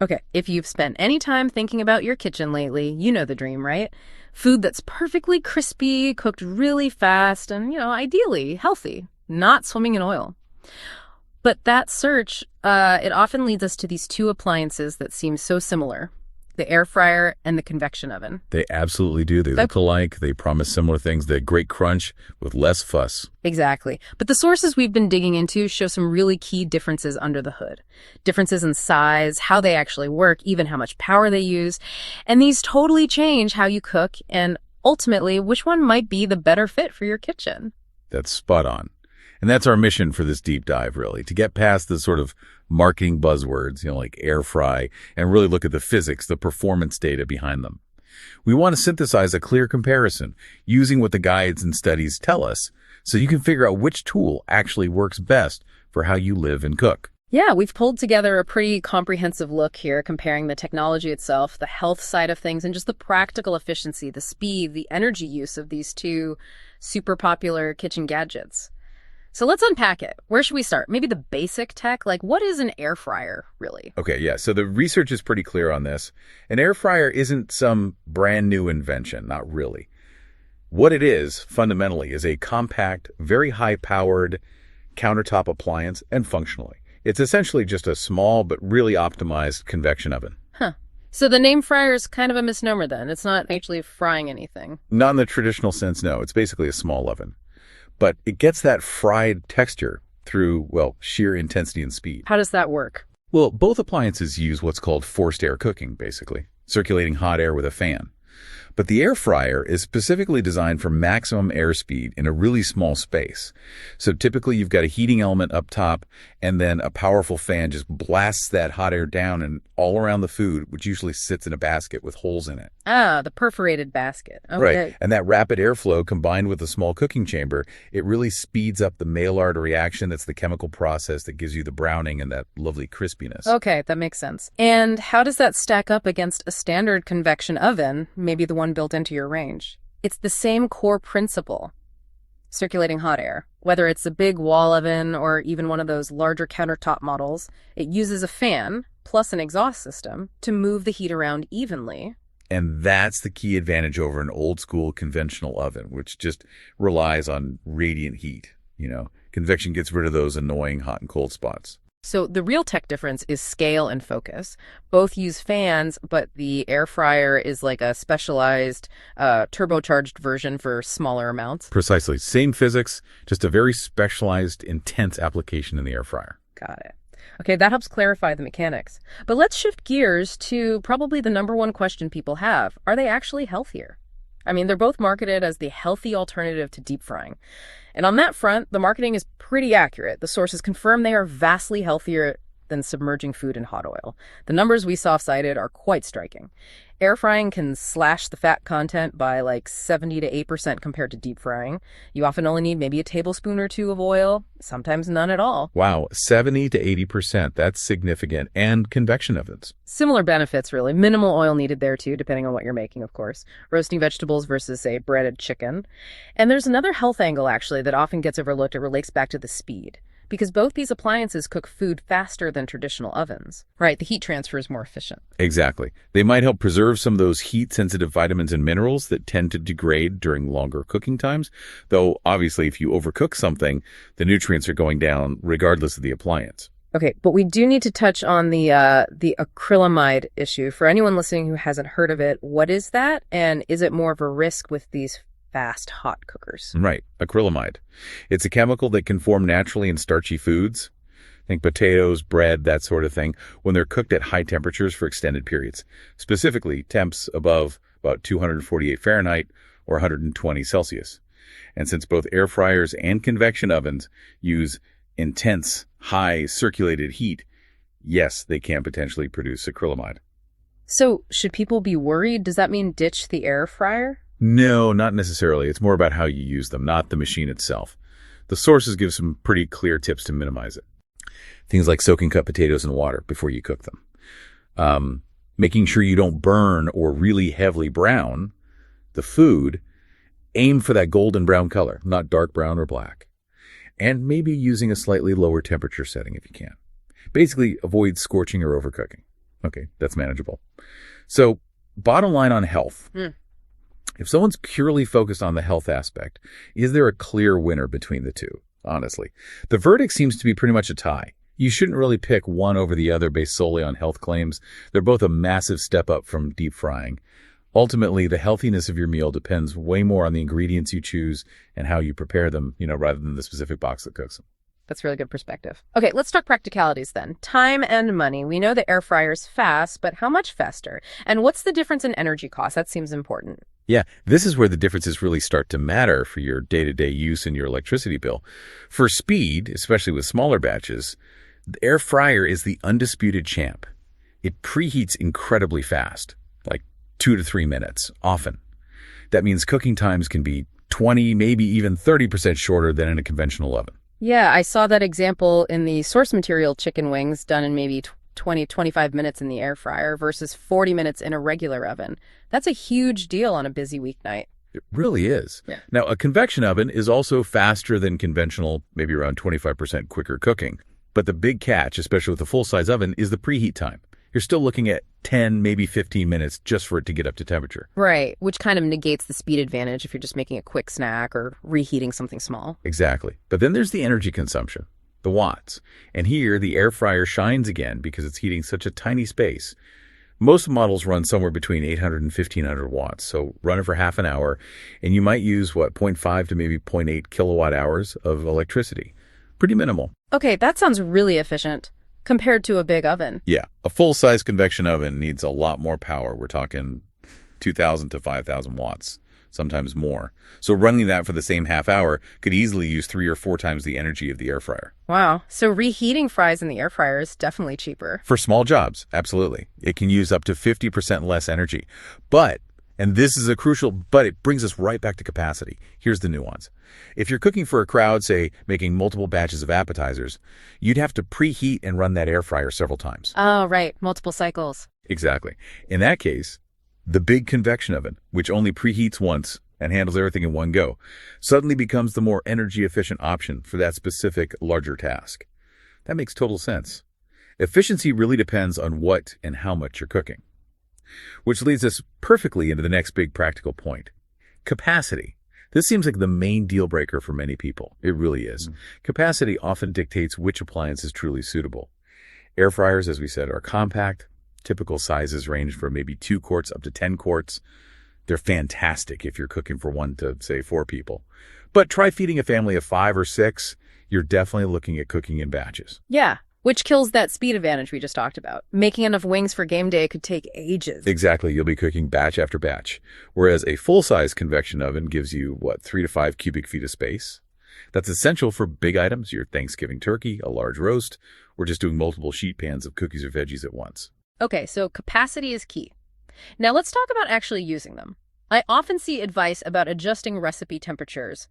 Okay, if you've spent any time thinking about your kitchen lately, you know the dream, right? Food that's perfectly crispy, cooked really fast, and, ideally healthy, not swimming in oil. But that search, it often leads us to these two appliances that seem so similar, the air fryer and the convection oven. They absolutely do. They look alike. They promise similar things. They're great crunch with less fuss. Exactly. But the sources we've been digging into show some really key differences under the hood. Differences in size, how they actually work, even how much power they use. And these totally change how you cook and ultimately which one might be the better fit for your kitchen. That's spot on. And that's our mission for this deep dive, really, to get past the sort of marketing buzzwords, like air fry, and really look at the physics, the performance data behind them. We want to synthesize a clear comparison using what the guides and studies tell us so you can figure out which tool actually works best for how you live and cook. Yeah, we've pulled together a pretty comprehensive look here, comparing the technology itself, the health side of things, and just the practical efficiency, the speed, the energy use of these two super popular kitchen gadgets. So let's unpack it. Where should we start? Maybe the basic tech? Like, what is an air fryer, really? Okay, yeah. So the research is pretty clear on this. An air fryer isn't some brand new invention, not really. What it is, fundamentally, is a compact, very high-powered countertop appliance, and functionally. It's essentially just a small but really optimized convection oven. Huh. So the name fryer is kind of a misnomer then. It's not actually frying anything. Not in the traditional sense, no. It's basically a small oven. But it gets that fried texture through, sheer intensity and speed. How does that work? Well, both appliances use what's called forced air cooking, basically, circulating hot air with a fan. But the air fryer is specifically designed for maximum airspeed in a really small space. So typically you've got a heating element up top, and then a powerful fan just blasts that hot air down and all around the food, which usually sits in a basket with holes in it. Ah, the perforated basket. Okay. Right. And that rapid airflow combined with a small cooking chamber, it really speeds up the Maillard reaction. That's the chemical process that gives you the browning and that lovely crispiness. Okay, that makes sense. And how does that stack up against a standard convection oven, maybe the one built into your range? It's the same core principle, circulating hot air. Whether it's a big wall oven or even one of those larger countertop models, it uses a fan plus an exhaust system to move the heat around evenly. And that's the key advantage over an old school conventional oven, which just relies on radiant heat. Convection gets rid of those annoying hot and cold spots. So the real tech difference is scale and focus. Both use fans, but the air fryer is like a specialized turbocharged version for smaller amounts. Precisely. Same physics, just a very specialized, intense application in the air fryer. Got it. Okay, that helps clarify the mechanics. But let's shift gears to probably the number one question people have. Are they actually healthier? I mean, they're both marketed as the healthy alternative to deep frying. And on that front, the marketing is pretty accurate. The sources confirm they are vastly healthier than submerging food in hot oil. The numbers we saw cited are quite striking. Air frying can slash the fat content by like 70 to 8% compared to deep frying. You often only need maybe a tablespoon or two of oil, sometimes none at all. Wow, 70 to 80%. That's significant. And convection ovens. Similar benefits, really. Minimal oil needed there, too, depending on what you're making, of course. Roasting vegetables versus, say, breaded chicken. And there's another health angle, actually, that often gets overlooked. It relates back to the speed. Because both these appliances cook food faster than traditional ovens. Right, the heat transfer is more efficient. Exactly. They might help preserve some of those heat-sensitive vitamins and minerals that tend to degrade during longer cooking times. Though, obviously, if you overcook something, the nutrients are going down regardless of the appliance. Okay, but we do need to touch on the acrylamide issue. For anyone listening who hasn't heard of it, what is that? And is it more of a risk with these fast hot cookers? Right, acrylamide. It's a chemical that can form naturally in starchy foods. Think potatoes, bread, that sort of thing, when they're cooked at high temperatures for extended periods. Specifically, temps above about 248 Fahrenheit or 120 Celsius. And since both air fryers and convection ovens use intense, high circulated heat, yes, they can potentially produce acrylamide. So should people be worried? Does that mean ditch the air fryer? No, not necessarily. It's more about how you use them, not the machine itself. The sources give some pretty clear tips to minimize it. Things like soaking cut potatoes in water before you cook them. Making sure you don't burn or really heavily brown the food. Aim for that golden brown color, not dark brown or black. And maybe using a slightly lower temperature setting if you can. Basically, avoid scorching or overcooking. Okay, that's manageable. So, bottom line on health. If someone's purely focused on the health aspect, is there a clear winner between the two? Honestly, the verdict seems to be pretty much a tie. You shouldn't really pick one over the other based solely on health claims. They're both a massive step up from deep frying. Ultimately, the healthiness of your meal depends way more on the ingredients you choose and how you prepare them, rather than the specific box that cooks them. That's really good perspective. Okay, let's talk practicalities then. Time and money. We know the air fryer's fast, but how much faster? And what's the difference in energy cost? That seems important. Yeah, this is where the differences really start to matter for your day-to-day use and your electricity bill. For speed, especially with smaller batches, the air fryer is the undisputed champ. It preheats incredibly fast, like 2 to 3 minutes, often. That means cooking times can be 20, maybe even 30% shorter than in a conventional oven. Yeah, I saw that example in the source material chicken wings done in maybe 20, 25 minutes in the air fryer versus 40 minutes in a regular oven. That's a huge deal on a busy weeknight. It really is. Yeah. Now, a convection oven is also faster than conventional, maybe around 25% quicker cooking. But the big catch, especially with a full-size oven, is the preheat time. You're still looking at 10, maybe 15 minutes just for it to get up to temperature. Right, which kind of negates the speed advantage if you're just making a quick snack or reheating something small. Exactly. But then there's the energy consumption, the watts. And here, the air fryer shines again because it's heating such a tiny space. Most models run somewhere between 800 and 1500 watts, so run it for half an hour, and you might use, 0.5 to maybe 0.8 kilowatt hours of electricity. Pretty minimal. Okay, that sounds really efficient compared to a big oven. Yeah, a full-size convection oven needs a lot more power. We're talking 2,000 to 5,000 watts, sometimes more. So running that for the same half hour could easily use 3 or 4 times the energy of the air fryer. Wow, so reheating fries in the air fryer is definitely cheaper. For small jobs, absolutely. It can use up to 50% less energy. But, and this is but it brings us right back to capacity. Here's the nuance. If you're cooking for a crowd, say, making multiple batches of appetizers, you'd have to preheat and run that air fryer several times. Oh, right, multiple cycles. Exactly. In that case, the big convection oven, which only preheats once and handles everything in one go, suddenly becomes the more energy-efficient option for that specific, larger task. That makes total sense. Efficiency really depends on what and how much you're cooking. Which leads us perfectly into the next big practical point. Capacity. This seems like the main deal breaker for many people. It really is. Capacity often dictates which appliance is truly suitable. Air fryers, as we said, are compact. Typical sizes range from maybe 2 quarts up to 10 quarts. They're fantastic if you're cooking for 1 to, say, 4 people. But try feeding a family of 5 or 6. You're definitely looking at cooking in batches. Yeah, which kills that speed advantage we just talked about. Making enough wings for game day could take ages. Exactly. You'll be cooking batch after batch. Whereas a full-size convection oven gives you, 3 to 5 cubic feet of space. That's essential for big items, your Thanksgiving turkey, a large roast, or just doing multiple sheet pans of cookies or veggies at once. Okay, so capacity is key. Now let's talk about actually using them. I often see advice about adjusting recipe temperatures.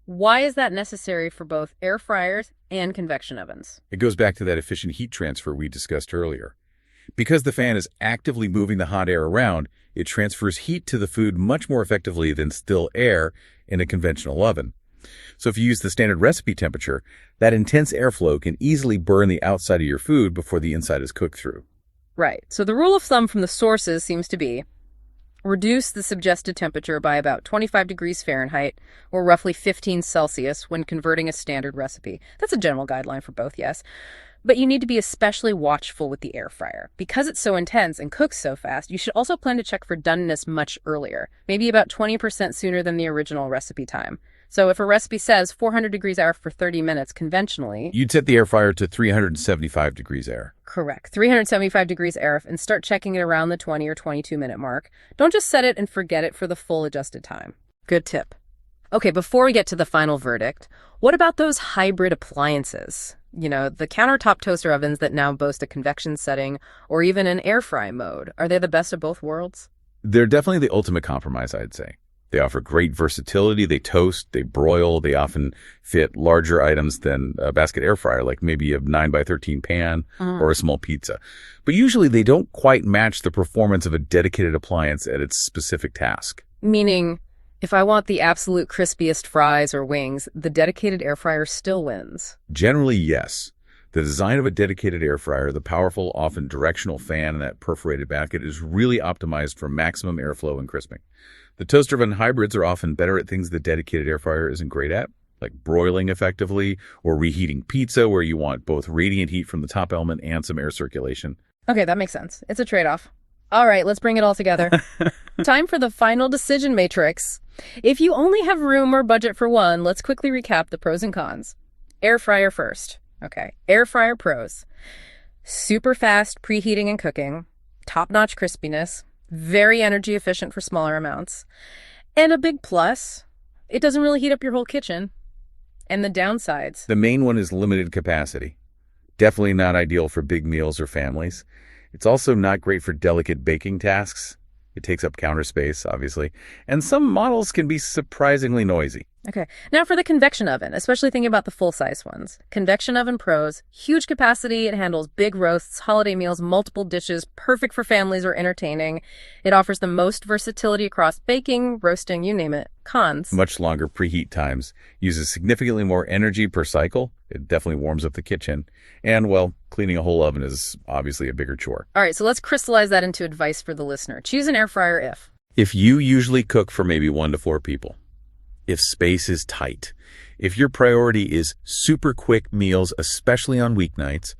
Why is that necessary for both air fryers and convection ovens? It goes back to that efficient heat transfer we discussed earlier. Because the fan is actively moving the hot air around, it transfers heat to the food much more effectively than still air in a conventional oven. So if you use the standard recipe temperature, that intense airflow can easily burn the outside of your food before the inside is cooked through. Right. So the rule of thumb from the sources seems to be reduce the suggested temperature by about 25 degrees Fahrenheit or roughly 15 Celsius when converting a standard recipe. That's a general guideline for both, yes. But you need to be especially watchful with the air fryer. Because it's so intense and cooks so fast, you should also plan to check for doneness much earlier, maybe about 20% sooner than the original recipe time. So if a recipe says 400 degrees air for 30 minutes conventionally, you'd set the air fryer to 375 degrees air. Correct. 375 degrees air and start checking it around the 20 or 22 minute mark. Don't just set it and forget it for the full adjusted time. Good tip. Okay, before we get to the final verdict, what about those hybrid appliances? You know, the countertop toaster ovens that now boast a convection setting or even an air fry mode. Are they the best of both worlds? They're definitely the ultimate compromise, I'd say. They offer great versatility. They toast, they broil. They often fit larger items than a basket air fryer, like maybe a 9x13 pan or a small pizza. But usually they don't quite match the performance of a dedicated appliance at its specific task. Meaning, if I want the absolute crispiest fries or wings, the dedicated air fryer still wins. Generally, yes. The design of a dedicated air fryer, the powerful, often directional fan, and that perforated basket is really optimized for maximum airflow and crisping. The toaster oven hybrids are often better at things the dedicated air fryer isn't great at, like broiling effectively or reheating pizza, where you want both radiant heat from the top element and some air circulation. Okay, that makes sense. It's a trade-off. All right, let's bring it all together. Time for the final decision matrix. If you only have room or budget for one, let's quickly recap the pros and cons. Air fryer first. Okay, air fryer pros. Super fast preheating and cooking, top-notch crispiness, very energy efficient for smaller amounts, and a big plus, it doesn't really heat up your whole kitchen. And the downsides. The main one is limited capacity. Definitely not ideal for big meals or families. It's also not great for delicate baking tasks. It takes up counter space, obviously. And some models can be surprisingly noisy. Okay, now for the convection oven, especially thinking about the full-size ones. Convection oven pros, huge capacity, it handles big roasts, holiday meals, multiple dishes, perfect for families or entertaining. It offers the most versatility across baking, roasting, you name it. Cons. Much longer preheat times, uses significantly more energy per cycle. It definitely warms up the kitchen. And, well, cleaning a whole oven is obviously a bigger chore. All right, so let's crystallize that into advice for the listener. Choose an air fryer if you usually cook for maybe 1 to 4 people. If space is tight, if your priority is super quick meals, especially on weeknights,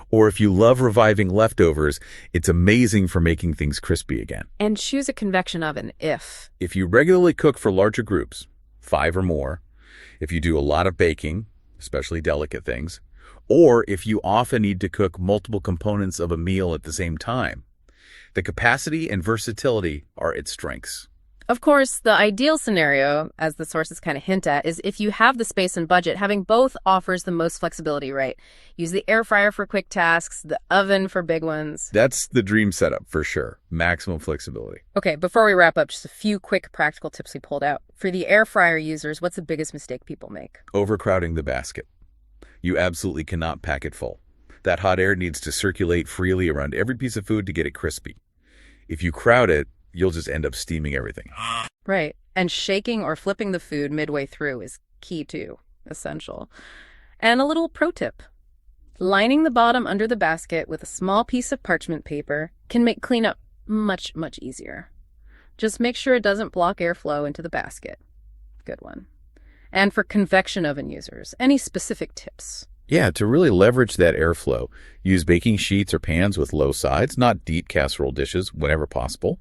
or if you love reviving leftovers, it's amazing for making things crispy again. And choose a convection oven if you regularly cook for larger groups, 5 or more, if you do a lot of baking, especially delicate things, or if you often need to cook multiple components of a meal at the same time. The capacity and versatility are its strengths. Of course, the ideal scenario, as the sources kind of hint at, is if you have the space and budget, having both offers the most flexibility, right? Use the air fryer for quick tasks, the oven for big ones. That's the dream setup for sure. Maximum flexibility. Okay, before we wrap up, just a few quick practical tips we pulled out. For the air fryer users, what's the biggest mistake people make? Overcrowding the basket. You absolutely cannot pack it full. That hot air needs to circulate freely around every piece of food to get it crispy. If you crowd it, you'll just end up steaming everything. Right. And shaking or flipping the food midway through is key too. Essential. And a little pro tip. Lining the bottom under the basket with a small piece of parchment paper can make cleanup much, much easier. Just make sure it doesn't block airflow into the basket. Good one. And for convection oven users, any specific tips? Yeah, to really leverage that airflow, use baking sheets or pans with low sides, not deep casserole dishes whenever possible.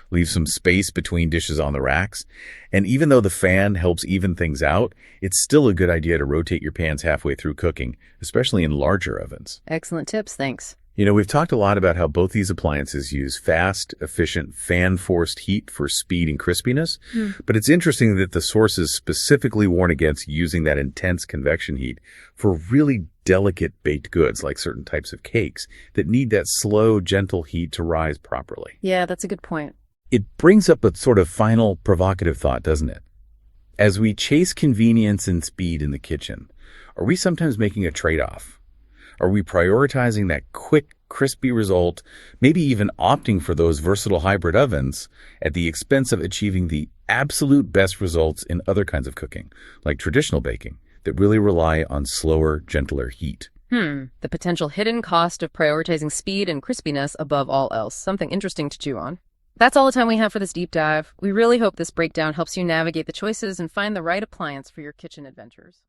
Leave some space between dishes on the racks. And even though the fan helps even things out, it's still a good idea to rotate your pans halfway through cooking, especially in larger ovens. Excellent tips, thanks. You know, we've talked a lot about how both these appliances use fast, efficient, fan-forced heat for speed and crispiness, but it's interesting that the sources specifically warn against using that intense convection heat for really delicate baked goods like certain types of cakes that need that slow, gentle heat to rise properly. Yeah, that's a good point. It brings up a sort of final provocative thought, doesn't it? As we chase convenience and speed in the kitchen, are we sometimes making a trade-off? Are we prioritizing that quick, crispy result, maybe even opting for those versatile hybrid ovens at the expense of achieving the absolute best results in other kinds of cooking, like traditional baking, that really rely on slower, gentler heat? The potential hidden cost of prioritizing speed and crispiness above all else. Something interesting to chew on. That's all the time we have for this deep dive. We really hope this breakdown helps you navigate the choices and find the right appliance for your kitchen adventures.